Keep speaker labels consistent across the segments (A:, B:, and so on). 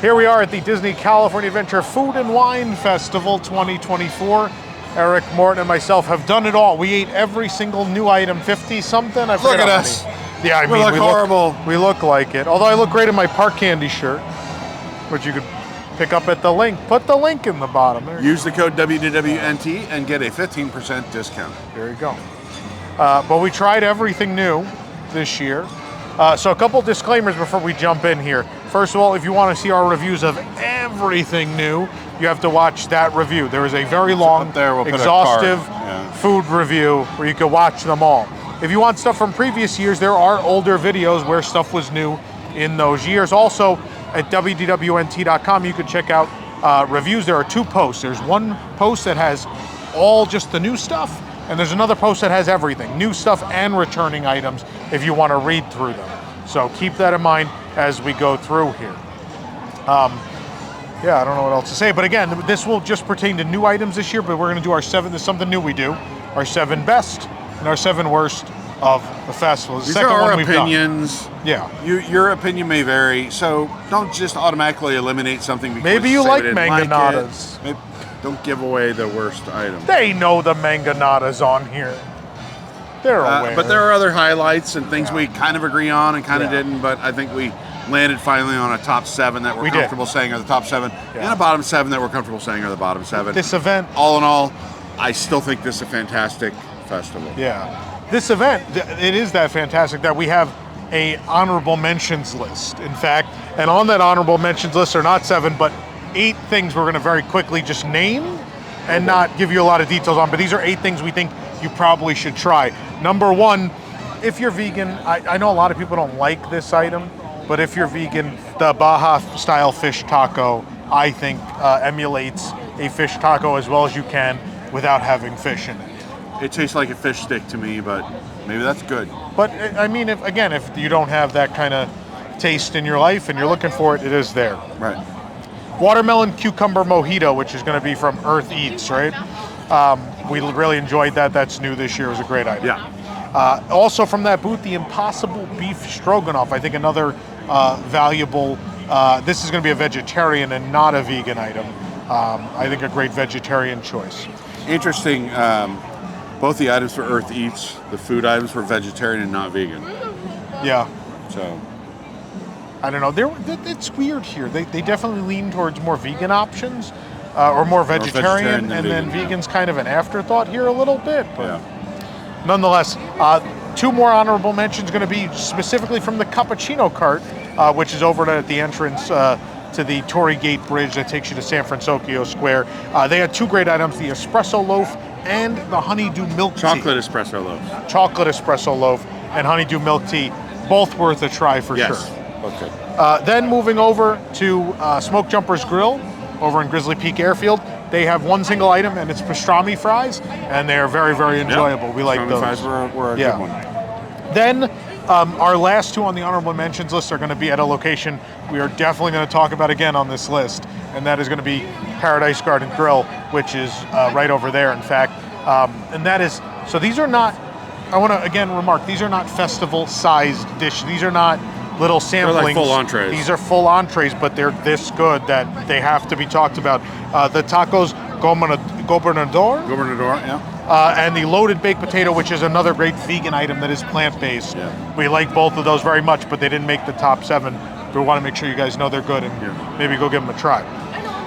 A: Here we are at the Disney California Adventure Food and Wine Festival 2024. Eric, Morton, and myself have done it all. We ate every single new item, 50-something.
B: Look at us.
A: Yeah, I mean,
B: we look horrible.
A: We look like it. Although I look great in my Park Candy shirt, which you could pick up at the link. Put the link in the bottom.
B: Use the code WDWNT and get a 15% discount.
A: There you go. But we tried everything new this year. So a couple disclaimers before we jump in here. First of all, if you want to see our reviews of everything new, you have to watch that review. There is a very long, exhaustive food review where you can watch them all. If you want stuff from previous years, there are older videos where stuff was new in those years. Also, at WDWNT.com, you can check out reviews. There are 2 posts. There's one post that has all just the new stuff, and there's another post that has everything, new stuff and returning items, if you want to read through them. So keep that in mind as we go through here. Yeah, I don't know what else to say, but again, this will just pertain to new items this year, but we're going to do our 7, there's something new we do, our 7 best and our 7 worst of the festival.
B: These are our opinions.
A: Yeah.
B: Your opinion may vary, so don't just automatically eliminate something because
A: maybe you like manganadas.
B: Maybe don't give away the worst item.
A: They know the manganadas on here. They're aware.
B: But there are other highlights and things we kind of agree on and kind of didn't, but I think we landed finally on a top 7 that we're comfortable saying are the top 7, and a bottom 7 that we're comfortable saying are the bottom 7.
A: This event,
B: all in all, I still think this is a fantastic festival.
A: Yeah. This event, it is that fantastic that we have a honorable mentions list, in fact, and on that honorable mentions list are not 7, but 8 things we're going to very quickly just name and not give you a lot of details on, but these are 8 things we think you probably should try. Number 1, if you're vegan, I know a lot of people don't like this item, but if you're vegan, the Baja style fish taco, I think, emulates a fish taco as well as you can without having fish in it.
B: It tastes like a fish stick to me, but maybe that's good.
A: But I mean, if you don't have that kind of taste in your life and you're looking for it, it is there.
B: Right.
A: Watermelon cucumber mojito, which is going to be from Earth Eats, right? We really enjoyed that. That's new this year. It was a great item.
B: Yeah.
A: Also from that booth, the Impossible Beef Stroganoff. I think another valuable. This is going to be a vegetarian and not a vegan item. I think a great vegetarian choice. Interesting.
B: Both the items for Earth Eats, the food items were vegetarian and not vegan.
A: Yeah.
B: So.
A: I don't know. It's weird here. They definitely lean towards more vegan options, or more vegetarian and then vegan's kind of an afterthought here a little bit. But nonetheless, 2 more honorable mentions going to be specifically from the cappuccino cart, which is over at the entrance to the Torrey Gate Bridge that takes you to San Francisco Square. They had 2 great items: the espresso loaf and the honeydew milk tea.
B: Chocolate espresso loaf.
A: Chocolate espresso loaf and honeydew milk tea, both worth a try for sure.
B: Okay.
A: Then moving over to Smoke Jumpers Grill over in Grizzly Peak Airfield. They have 1 single item, and it's pastrami fries, and they're very, very enjoyable. We like those.
B: Pastrami fries were a good one.
A: Then our last 2 on the honorable mentions list are going to be at a location we are definitely going to talk about again on this list, and that is going to be Paradise Garden Grill, which is right over there, in fact. And that is, so these are not, I want to again remark, these are not festival-sized dishes. These are not little samplings.
B: They're like full entrees.
A: These are full entrees, but they're this good that they have to be talked about. The tacos Gobernador, and the loaded baked potato, which is another great vegan item that is plant-based.
B: Yeah.
A: We like both of those very much, but they didn't make the top 7. We want to make sure you guys know they're good and maybe go give them a try.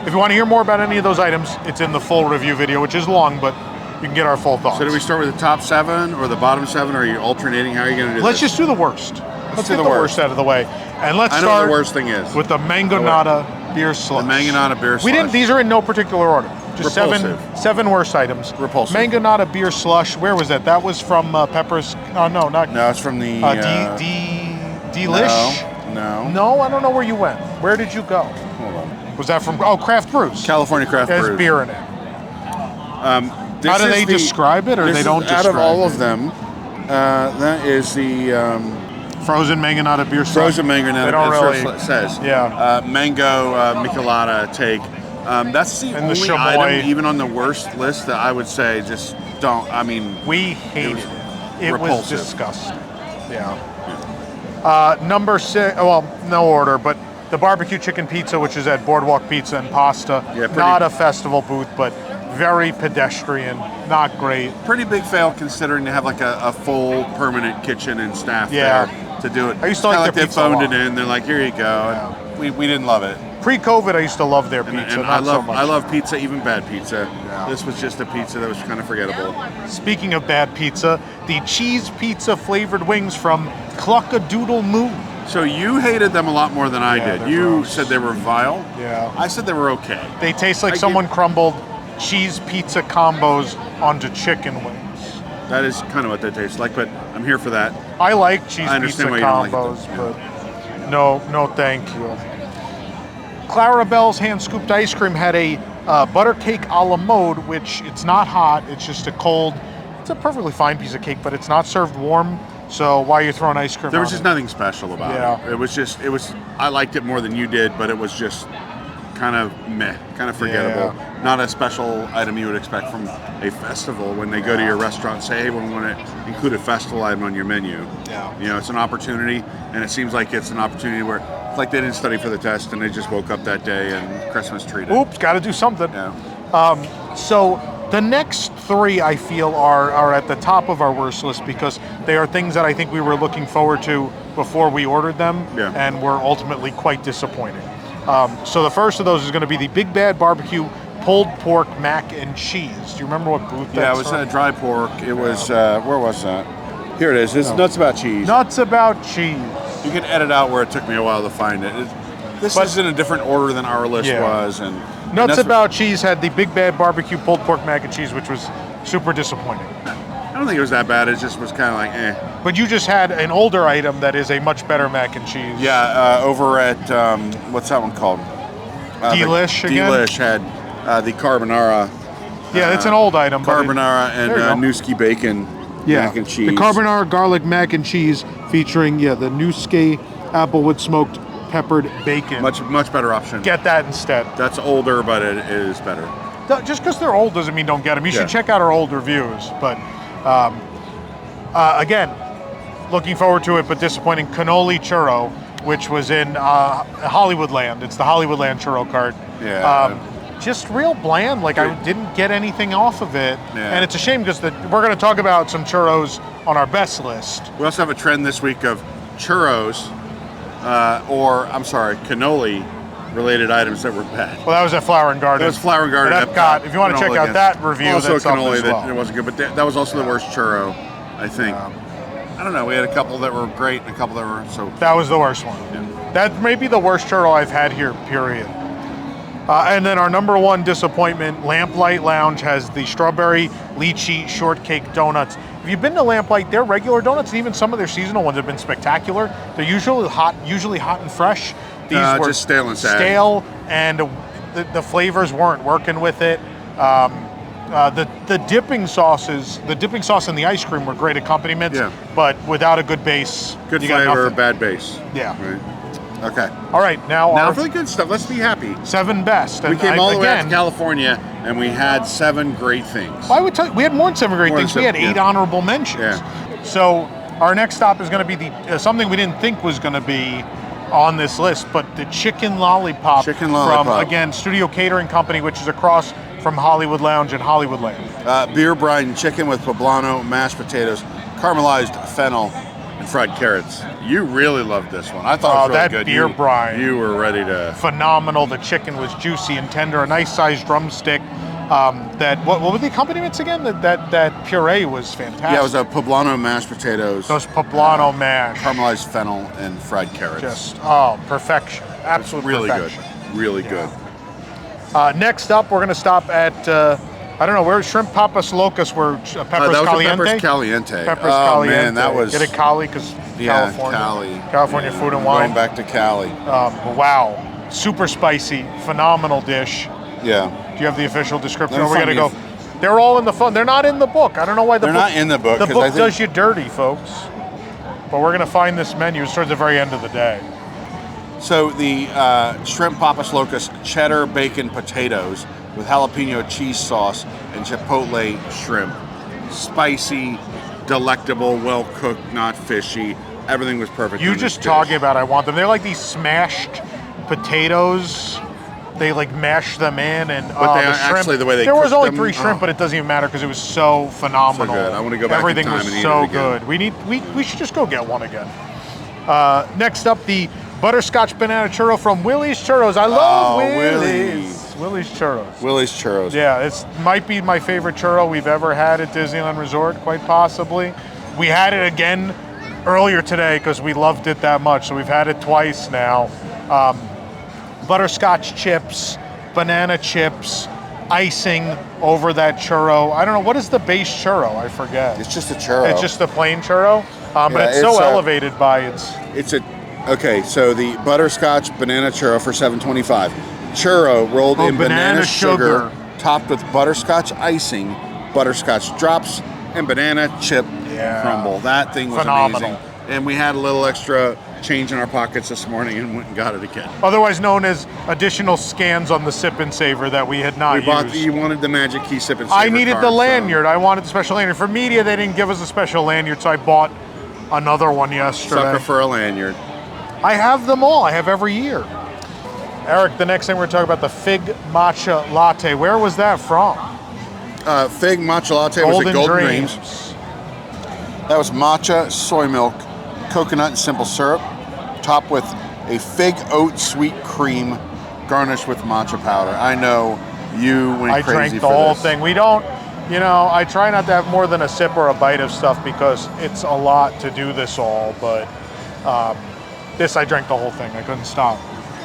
A: If you want to hear more about any of those items, it's in the full review video, which is long, but you can get our full thoughts.
B: So do we start with the top 7 or the bottom 7? Or are you alternating? How are you going to do this?
A: Let's just do the worst. Let's get the worst out of the way. And let's start
B: what the worst thing is.
A: With the Mangonada beer slush.
B: The Mangonada beer slush.
A: These are in no particular order. Just
B: Repulsive.
A: 7 worst items.
B: Repulsive.
A: Mangonada beer slush. Where was that? That was from Pepper's. No, not.
B: No, it's from the.
A: Delish. No, I don't know where you went. Where did you go?
B: Hold on.
A: Was that from? Craft Brews.
B: California Craft Brews.
A: There's beer in it. How do they describe it, or they don't describe it?
B: Out of all of them, that is the.
A: Frozen Mangonada beer slush.
B: Frozen Mangonada.
A: They don't really.
B: It says.
A: Yeah.
B: Mango Michelada take. That's the only item, even on the worst list, that I would say just don't. I mean,
A: we hated it. It was disgusting. Yeah. Number 6. Well, no order, but the barbecue chicken pizza, which is at Boardwalk Pizza and Pasta.
B: Yeah,
A: not a festival booth, but very pedestrian, not great.
B: Pretty big fail considering they have like a full permanent kitchen and staff there to do it.
A: I used to like their
B: they
A: pizza
B: phoned
A: a lot.
B: it in. They're like, here you go.
A: Yeah.
B: And we didn't love it.
A: Pre-COVID, I used to love their pizza.
B: And
A: not so much.
B: I love pizza, even bad pizza.
A: Yeah.
B: This was just a pizza that was kind of forgettable.
A: Speaking of bad pizza, the cheese pizza flavored wings from Cluckadoodle Moo.
B: So you hated them a lot more than I did.
A: they're
B: You
A: gross.
B: said they were vile.
A: Yeah.
B: I said they were okay.
A: They taste like someone crumbled cheese pizza combos onto chicken wings.
B: That is kind of what they taste like, but I'm here for that.
A: I like cheese
B: I
A: pizza
B: understand why you don't like
A: combos,
B: it,
A: but no, thank you. Clarabelle's hand scooped ice cream had a butter cake a la mode, which it's not hot. It's just it's a perfectly fine piece of cake, but it's not served warm. So why are you throwing ice cream?
B: There was
A: on
B: just
A: it?
B: nothing special about it. It was. I liked it more than you did, but it was just kind of meh, kind of forgettable.
A: Yeah.
B: Not a special item you would expect from a festival when they go to your restaurant and say, hey, we want to include a festival item on your menu.
A: Yeah.
B: You know, it's an opportunity, and it seems like it's an opportunity where it's like they didn't study for the test and they just woke up that day and Christmas treated.
A: Oops, got to do something.
B: Yeah.
A: So the next three I feel are at the top of our worst list because they are things that I think we were looking forward to before we ordered them and were ultimately quite disappointing. So the first of those is going to be the Big Bad Barbecue pulled pork mac and cheese. Do you remember what booth that's
B: Yeah, it was dry pork. It was, where was that? Here it is. It's Nuts About Cheese.
A: Nuts About Cheese.
B: You can edit out where it took me a while to find it. This is in a different order than our list was. And
A: Nuts About Cheese had the Big Bad Barbecue pulled pork mac and cheese, which was super disappointing.
B: I don't think it was that bad. It just was kind of like, eh.
A: But you just had an older item that is a much better mac and cheese.
B: Yeah, over at, what's that one called?
A: Delish again?
B: Delish had the carbonara.
A: Yeah, it's an old item.
B: Carbonara and Newski bacon mac and cheese.
A: The carbonara garlic mac and cheese featuring, the Newski applewood smoked peppered bacon.
B: Much better option.
A: Get that instead.
B: That's older, but it is better.
A: Just because they're old doesn't mean don't get them. You should check out our old reviews. But again, looking forward to it, but disappointing. Cannoli churro, which was in Hollywoodland. It's the Hollywoodland churro cart.
B: Yeah.
A: Just real bland. Like I didn't get anything off of it, and it's a shame because we're going to talk about some churros on our best list.
B: We also have a trend this week of churros, cannoli related items that were bad.
A: Well, that was at Flower and Garden.
B: That was Flower and Garden.
A: At Epcot. If you want to check out that review,
B: also
A: that's up
B: cannoli
A: as well.
B: that it wasn't good, but that was also the worst churro, I think. I don't know. We had a couple that were great and a couple that were so.
A: That was the worst one. Yeah. That may be the worst churro I've had here. Period. And then our number one disappointment, Lamplight Lounge has the strawberry lychee shortcake donuts. If you've been to Lamplight, their regular donuts, and even some of their seasonal ones have been spectacular. They're usually hot and fresh. These were
B: just stale and sad.
A: Stale, and the flavors weren't working with it. The dipping sauce and the ice cream were great accompaniments, but without a good base,
B: good
A: you
B: flavor,
A: got nothing.
B: bad base.
A: Yeah.
B: Right. Okay.
A: All right, now
B: for the good stuff. Let's be happy.
A: 7 best.
B: We came all the way out to California, and we had 7 great things.
A: I would tell you, we had more than 7 great things. We had 8 honorable mentions.
B: Yeah.
A: So our next stop is going to be something we didn't think was going to be on this list, but the chicken lollipop. From, again, Studio Catering Company, which is across from Hollywood Lounge and Hollywoodland.
B: Beer brine chicken with poblano, mashed potatoes, caramelized fennel, and fried carrots. You really loved this one. I thought it was really good.
A: That beer brine.
B: You were ready to...
A: Phenomenal. The chicken was juicy and tender. A nice sized drumstick. What were the accompaniments again? That puree was fantastic.
B: Yeah, it was a poblano mashed potatoes.
A: Those poblano mash.
B: Caramelized fennel and fried carrots.
A: Perfection. Absolute perfection.
B: Really good.
A: Next up, we're going to stop at... I don't know, where's Shrimp Papas Locos, where Peppers Caliente?
B: Peppers Caliente.
A: Peppers Caliente.
B: Man, that was...
A: Get it Cali, because California.
B: Cali.
A: California food and wine.
B: Going back to Cali.
A: Wow. Super spicy, phenomenal dish.
B: Yeah.
A: Do you have the official description? Or are we going to go... They're all in the fun. They're not in the book. I don't know why
B: they're not in the book.
A: The book does you dirty, folks. But we're going to find this menu towards the very end of the day.
B: So the Shrimp Papas Locos cheddar bacon potatoes with jalapeno cheese sauce and chipotle shrimp. Spicy, delectable, well cooked, not fishy. Everything was perfect.
A: You just talking about I want them. They're like these smashed potatoes. They like mash them in, and
B: But
A: the shrimp.
B: actually, the way they
A: there was
B: cook
A: only
B: them,
A: 3 shrimp, but it doesn't even matter because it was so phenomenal.
B: So good. I want to go back
A: Everything
B: in time
A: was
B: and eat
A: so
B: it again.
A: good. We should just go get one again. Next up, the butterscotch banana churro from Willie's Churros. I love Willie's. Willie's Churros.
B: Willie's Churros.
A: Yeah, it might be my favorite churro we've ever had at Disneyland Resort, quite possibly. We had it again earlier today because we loved it that much, so we've had it twice now. Butterscotch chips, banana chips, icing over that churro. I don't know, what is the base churro? I forget.
B: It's just a churro.
A: It's just a plain churro, but
B: Yeah,
A: it's so elevated by its...
B: Okay, so the butterscotch banana churro for $7.25. Churro rolled in banana sugar, topped with butterscotch icing, butterscotch drops, and banana chip crumble. That thing was
A: phenomenal.
B: amazing. And we had a little extra change in our pockets this morning and went and got it again.
A: Otherwise known as additional scans on the Sip and Savor that we had not used.
B: You wanted the Magic Key Sip and Savor
A: I needed
B: card,
A: the lanyard. I wanted the special lanyard. For media, they didn't give us a special lanyard, so I bought another one yesterday.
B: Sucker for a lanyard.
A: I have them all. I have every year. Eric, the next thing we're talking about, the Fig Matcha Latte. Where was that from?
B: Fig Matcha Latte was at Golden Dreams. That was matcha, soy milk, coconut, and simple syrup, topped with a fig oat sweet cream, garnished with matcha powder. I know you went crazy for this.
A: I drank the whole thing. We don't, I try not to have more than a sip or a bite of stuff because it's a lot to do this all, but this, I drank the whole thing. I couldn't stop.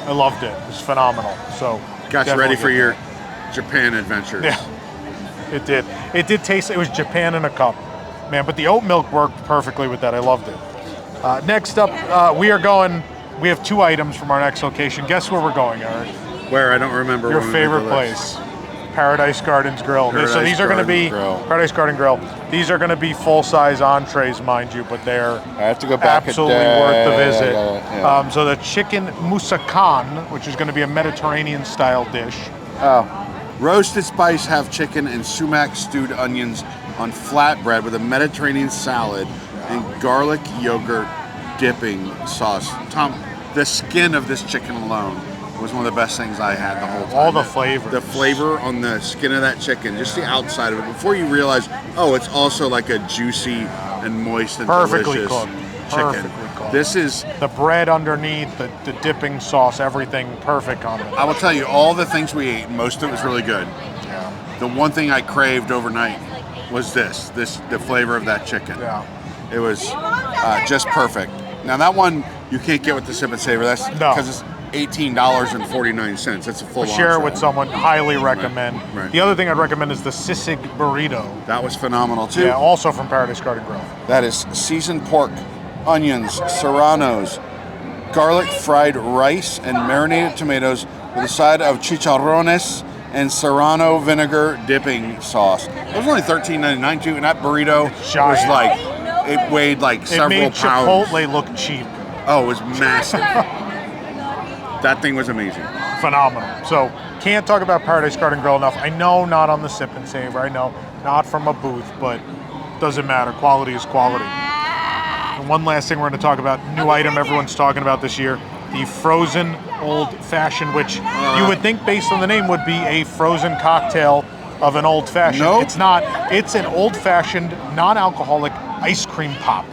A: I loved it. It was phenomenal. So
B: got you ready for your Japan adventures.
A: Yeah, it did. It did taste, it was Japan in a cup. Man, but the oat milk worked perfectly with that. I loved it. Next up, we have 2 items from our next location. Guess where we're going, Eric?
B: Where? I don't remember.
A: Your favorite place. Paradise Gardens Grill. So these are going to be Paradise Garden Grill. These are going to be full-size entrees, mind you, but they're
B: I have to go back
A: absolutely worth the visit. So the chicken moussakhan, which is going to be a Mediterranean-style dish.
B: Roasted spice have chicken and sumac stewed onions on flatbread with a Mediterranean salad and garlic yogurt dipping sauce. Tom, the skin of this chicken alone was one of the best things I had the whole time.
A: All the flavor.
B: The flavor on the skin of that chicken, just the outside of it, before you realize, it's also like a juicy and moist and delicious chicken.
A: Perfectly cooked.
B: This is...
A: The bread underneath, the dipping sauce, everything perfect on it.
B: I will tell you, all the things we ate, most of it was really good.
A: Yeah.
B: The one thing I craved overnight was the flavor of that chicken.
A: Yeah.
B: It was just perfect. Now that one you can't get with the Sip and Savor. That's because it's $18.49. That's a full.
A: Share it with someone. Highly recommend.
B: Right.
A: The other thing I'd recommend is the sisig burrito.
B: That was phenomenal too.
A: Yeah, also from Paradise Garden Grill.
B: That is seasoned pork, onions, serranos, garlic fried rice, and marinated tomatoes with a side of chicharrones and serrano vinegar dipping sauce. It was only $13.99 too, and that burrito was like, it weighed like several pounds.
A: It made Chipotle look cheap.
B: Oh, it was massive. That thing was amazing.
A: Phenomenal. So, can't talk about Paradise Garden Grill enough. I know not on the Sip and Savor. I know not from a booth, but doesn't matter. Quality is quality. And one last thing we're going to talk about, new item everyone's talking about this year, the frozen old fashioned, which you would think based on the name would be a frozen cocktail of an old fashioned.
B: Nope.
A: It's not. It's an old fashioned non-alcoholic ice cream pop.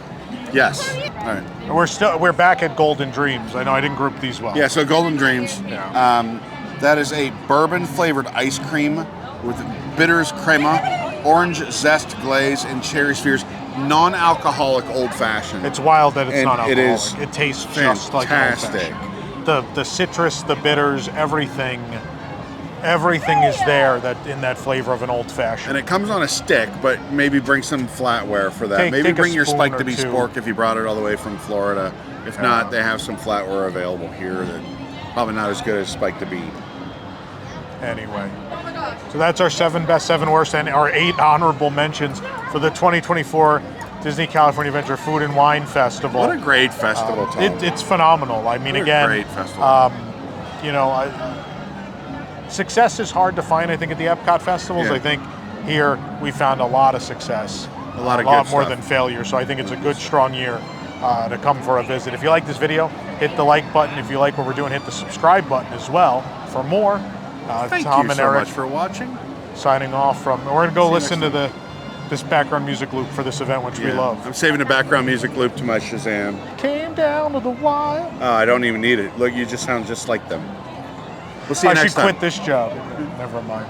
B: Yes. All right.
A: And we're back at Golden Dreams. I know I didn't group these well.
B: Yeah, so Golden Dreams.
A: Yeah.
B: That is a bourbon flavored ice cream with bitters crema, orange zest glaze, and cherry spheres. Non-alcoholic old fashioned.
A: It's wild that it's not alcoholic.
B: It is.
A: It tastes just like an old
B: fantastic.
A: fashioned. The citrus, the bitters, everything is there in that flavor of an old fashioned.
B: And it comes on a stick, but maybe bring some flatware for that. Maybe
A: take
B: bring your
A: spoon
B: spike
A: or
B: to be
A: two.
B: spork if you brought it all the way from Florida. If not, they have some flatware available here that probably not as good as spike to be.
A: Anyway, so that's our 7 best, 7 worst, and our 8 honorable mentions for the 2024 Disney California Adventure Food and Wine Festival.
B: What a great festival, Tom.
A: It's phenomenal. I mean,
B: What a
A: again,
B: great festival.
A: Success is hard to find, I think, at the Epcot festivals.
B: Yeah.
A: I think here we found a lot of success.
B: A lot of
A: more
B: good stuff.
A: than failure. So I think it's a good, strong year to come for a visit. If you like this video, hit the like button. If you like what we're doing, hit the subscribe button as well for more.
B: Thank
A: Tom
B: you
A: and
B: so
A: Eric
B: much for watching.
A: signing off from. We're gonna go
B: See you
A: listen to
B: next
A: this background music loop for this event, which we love.
B: I'm saving the background music loop to my Shazam.
A: Came down to the wire.
B: I don't even need it. Look, you just sound just like them. We'll see you
A: I
B: next
A: should
B: time.
A: quit this job. Never mind.